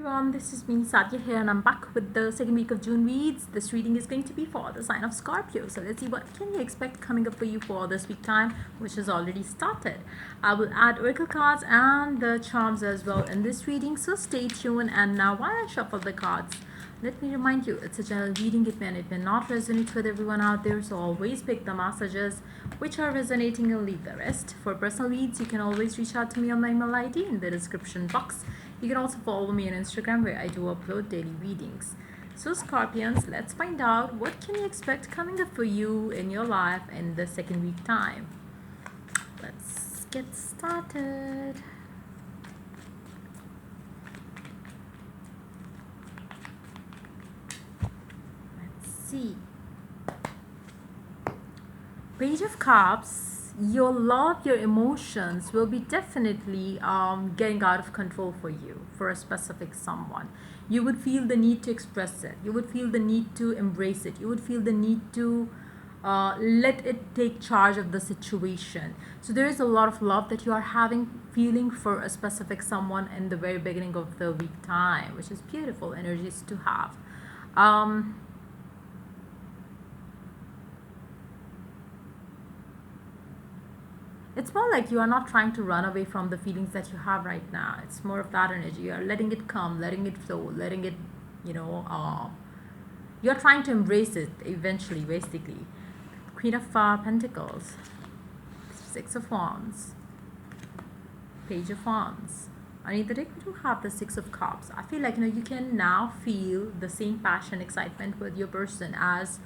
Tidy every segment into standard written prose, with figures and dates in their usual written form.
everyone, this is me Satya here, and I'm back with the second week of June reads. This reading is going to be for the sign of Scorpio. So let's see what can you expect coming up for you for this week time, which has already started. I will add oracle cards and the charms as well in this reading, so stay tuned. And now while I shuffle the cards, let me remind you, it's a general reading. It may not resonate with everyone out there, so always pick the messages which are resonating and leave the rest. For personal reads, you can always reach out to me on my email ID in the description box. You can also follow me on Instagram, where I do upload daily readings. So Scorpions, let's find out what can you expect coming up for you in your life in the second week time. Let's get started. See, Page of Cups. Your love, your emotions will be definitely getting out of control for you, for a specific someone. You would feel the need to express it, you would feel the need to embrace it, you would feel the need to let it take charge of the situation. So there is a lot of love that you are feeling for a specific someone in the very beginning of the week time, which is beautiful energies to have. It's more like you are not trying to run away from the feelings that you have right now. It's more of that energy. You are letting it come, letting it flow, letting it, you're trying to embrace it eventually, basically. Queen of Pentacles, Six of Wands, Page of Wands. Underneath the deck, we do have the Six of Cups. I feel like, you can now feel the same passion, excitement with your person as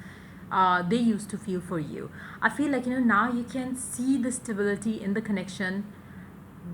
they used to feel for you. I feel like, now you can see the stability in the connection.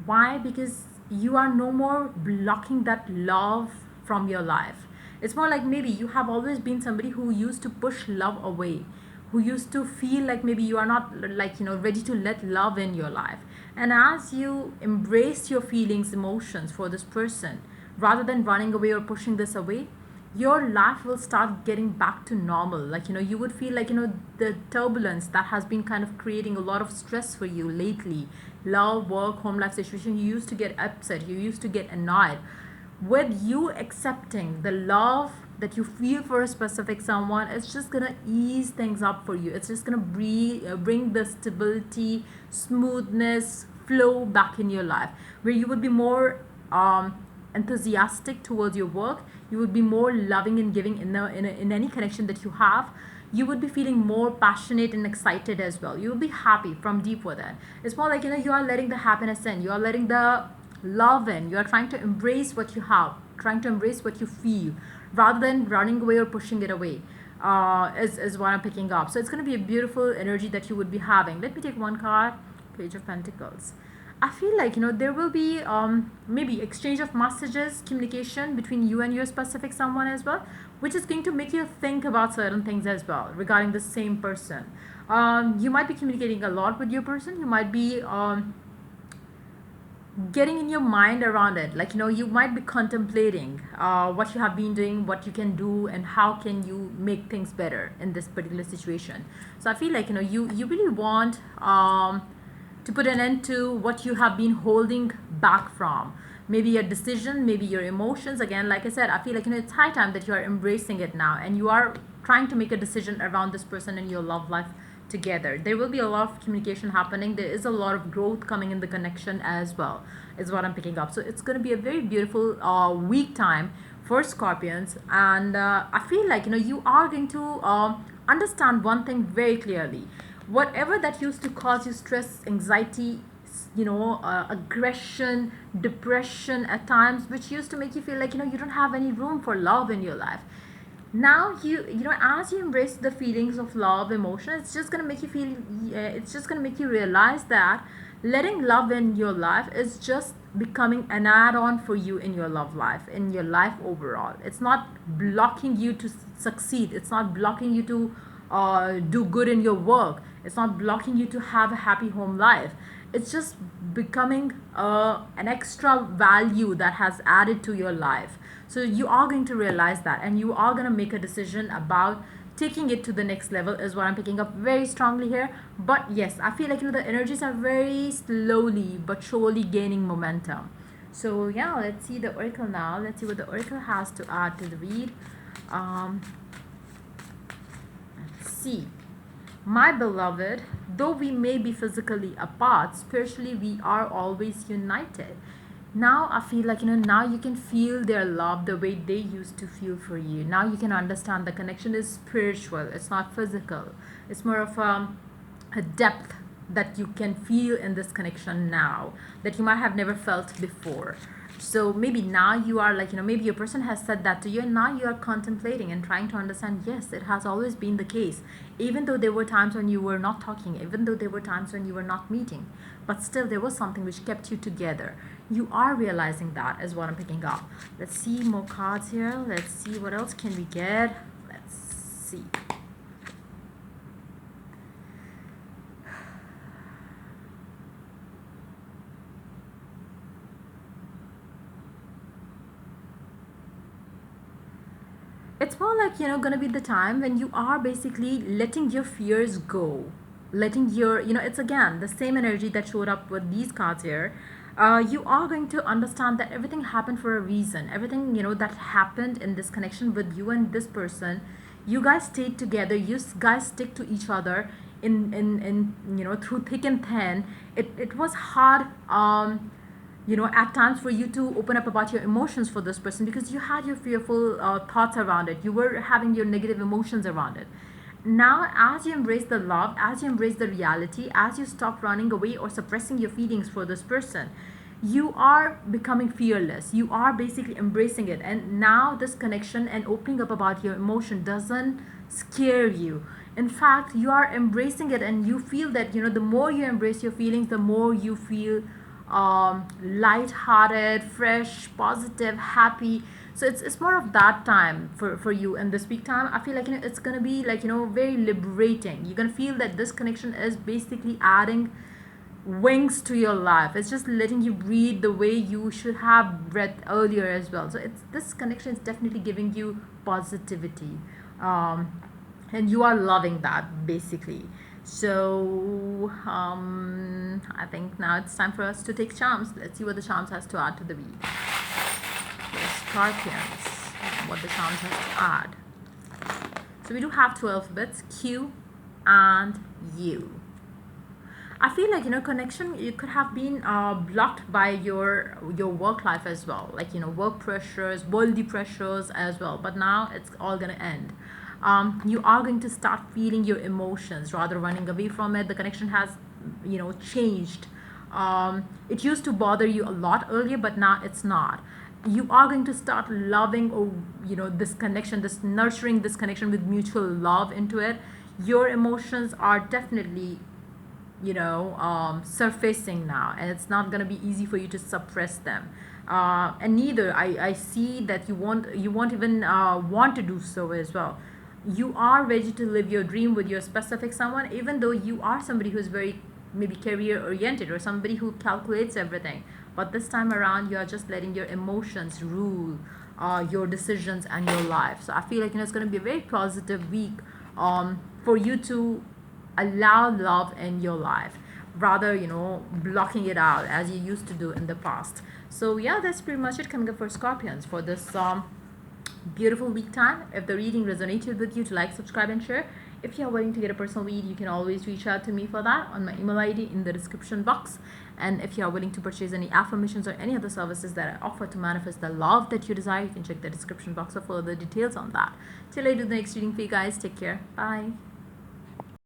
Why? Because you are no more blocking that love from your life. It's more like maybe you have always been somebody who used to push love away, who used to feel like maybe you are not ready to let love in your life. And as you embrace your feelings, emotions for this person, rather than running away or pushing this away, your life will start getting back to normal. Like, you would feel like, the turbulence that has been kind of creating a lot of stress for you lately, love, work, home life situation, you used to get upset, you used to get annoyed. With you accepting the love that you feel for a specific someone, it's just gonna ease things up for you. It's just gonna bring the stability, smoothness, flow back in your life, where you would be more enthusiastic towards your work. You would be more loving and giving in any connection that you have. You would be feeling more passionate and excited as well. You will be happy from deep within. It's more like, you are letting the happiness in, you are letting the love in, you are trying to embrace what you have, trying to embrace what you feel, rather than running away or pushing it away. Is what I'm picking up. So it's going to be a beautiful energy that you would be having. Let me take one card. Page of Pentacles. I feel like, there will be maybe exchange of messages, communication between you and your specific someone as well, which is going to make you think about certain things as well regarding the same person. You might be communicating a lot with your person. You might be getting in your mind around it. Like, you might be contemplating what you have been doing, what you can do, and how can you make things better in this particular situation. So I feel like, you really want to put an end to what you have been holding back from. Maybe your decision, maybe your emotions. Again, like I said, I feel like, it's high time that you are embracing it now, and you are trying to make a decision around this person in your love life together. There will be a lot of communication happening. There is a lot of growth coming in the connection as well, is what I'm picking up. So it's going to be a very beautiful week time for Scorpions. And I feel like, you are going to understand one thing very clearly. Whatever that used to cause you stress, anxiety, aggression, depression at times, which used to make you feel like, you don't have any room for love in your life. Now as you embrace the feelings of love, emotion, it's just gonna make you feel, it's just gonna make you realize that letting love in your life is just becoming an add-on for you in your love life, in your life overall. It's not blocking you to succeed. It's not blocking you to do good in your work. It's not blocking you to have a happy home life. It's just becoming an extra value that has added to your life. So you are going to realize that, and you are going to make a decision about taking it to the next level, is what I'm picking up very strongly here. But yes, I feel like the energies are very slowly but surely gaining momentum. So yeah, let's see the oracle now. Let's see what the oracle has to add to the read. um, let's see. My beloved, though we may be physically apart, spiritually we are always united. Now I feel like, now you can feel their love the way they used to feel for you. Now you can understand the connection is spiritual, it's not physical. It's more of a depth that you can feel in this connection now that you might have never felt before. So maybe now you are like, maybe your person has said that to you, and now you are contemplating and trying to understand, yes, it has always been the case. Even though there were times when you were not talking, even though there were times when you were not meeting, but still there was something which kept you together. You are realizing that is what I'm picking up. Let's see more cards here. Let's see what else can we get. Let's see. It's more like, gonna be the time when you are basically letting your fears go, letting your, it's again the same energy that showed up with these cards here. You are going to understand that everything happened for a reason. Everything, that happened in this connection with you and this person, you guys stayed together, guys stick to each other in through thick and thin. It was hard, at times for you to open up about your emotions for this person, because you had your fearful thoughts around it, you were having your negative emotions around it. Now, as you embrace the love, as you embrace the reality, as you stop running away or suppressing your feelings for this person, you are becoming fearless. You are basically embracing it. And now, this connection and opening up about your emotion doesn't scare you. In fact, you are embracing it, and you feel that, the more you embrace your feelings, the more you feel light-hearted, fresh, positive, happy. So it's more of that time for you in this week time. I feel like, it's gonna be like, very liberating. You're gonna feel that this connection is basically adding wings to your life. It's just letting you breathe the way you should have breathed earlier as well. So it's, this connection is definitely giving you positivity, and you are loving that basically. So I think now it's time for us to take charms. Let's see what the charms has to add to the read. The Scorpions, what the charms has to add. So we do have two alphabets, Q and U. I feel like, connection, you could have been blocked by your work life as well, like, work pressures, worldly pressures as well. But now it's all gonna end. You are going to start feeling your emotions rather running away from it. The connection has, changed. It used to bother you a lot earlier, but now it's not. You are going to start loving, or this connection, this nurturing this connection with mutual love into it. Your emotions are definitely, surfacing now, and it's not going to be easy for you to suppress them. And neither I see that you won't even want to do so as well. You are ready to live your dream with your specific someone, even though you are somebody who's very maybe career oriented, or somebody who calculates everything. But this time around, you are just letting your emotions rule your decisions and your life. So I feel like, it's going to be a very positive week for you to allow love in your life, rather, blocking it out as you used to do in the past. So yeah, that's pretty much it coming up for Scorpions for this beautiful week time. If the reading resonated with you, to like, subscribe, and share. If you are willing to get a personal read, you can always reach out to me for that on my email ID in the description box. And if you are willing to purchase any affirmations or any other services that I offer to manifest the love that you desire, you can check the description box for further details on that. Till I do the next reading for you guys, take care. Bye.